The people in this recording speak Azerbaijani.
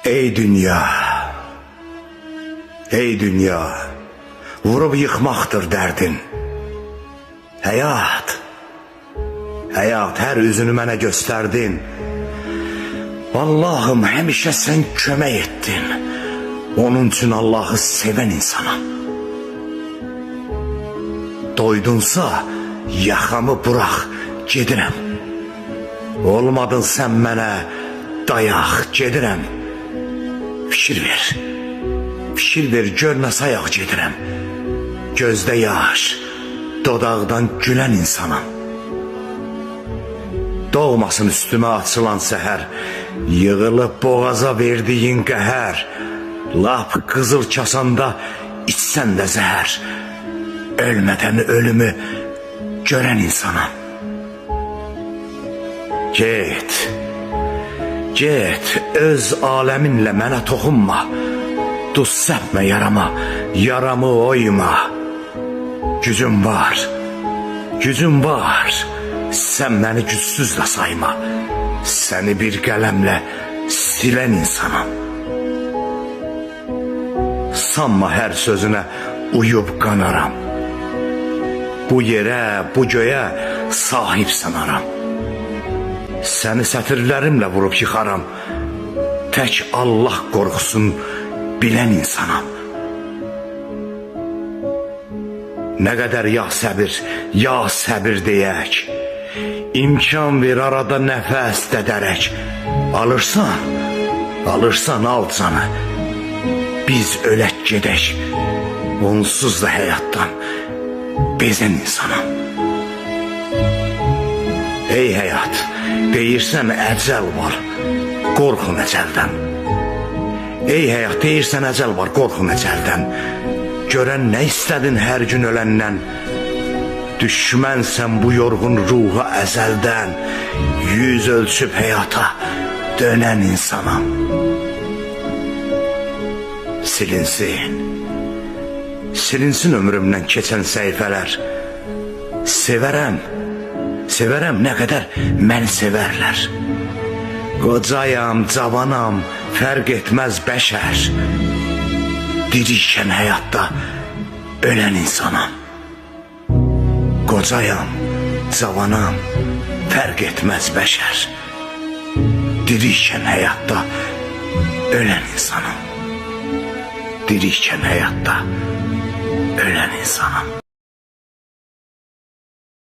Ey dünya, ey dünya, vurub yıkmaktır derdin. Həyat, həyat hər üzünü mənə göstərdin. Allah'ım həmişə sən kömək etdin. Onun üçün Allah'ı sevən insana. Doydunsa yaxamı bırax, gedirəm. Olmadın sən mənə dayaq, gedirəm. Fikir ver, gör nə sayaq gedirəm. Gözdə yaş, dodaqdan gülən insanam. Doğmasın üstümə açılan səhər, yığılıb boğaza verdiyin qəhər. Lap qızıl kasanda içsən də zəhər. Ölmədən ölümü görən insanam. Get, öz aləminlə mənə toxunma. Duz səpmə yarama, yaramı oyma. Gücüm var, sən məni gücsüz də sayma. Səni bir qələmlə silən insanam. Sanma hər sözünə uyub qanaram. Bu yerə, bu göyə sahib sanaram. Səni sətirlərimlə vurub yıxaram. Tək Allah qorxusun bilən insanam. Nə qədər ya səbir deyək. İmkan ver arada nəfəs dədərək. Alırsan al canı. Biz ölək gedək. Onsuz da həyatdan bezən insanam. Ey həyat, deyirsən əcəl var, qorxun əcəldən. Ey həyat, deyirsən əcəl var, qorxun əcəldən. Görən nə istədin hər gün öləndən? Düşmənsən bu yorğun ruha əzəldən. Yüz ölçüb həyata dönən insanam. Silinsin ömrümdən keçən səhifələr. Sevərəm nə qədər məni sevərlər. Qocayam, cavanam, fərq etməz bəşər. Dirikən həyatda ölən insanam. Qocayam, cavanam, fərq etməz bəşər. Dirikən həyatda ölən insanam. Dirikən həyatda ölən insanam.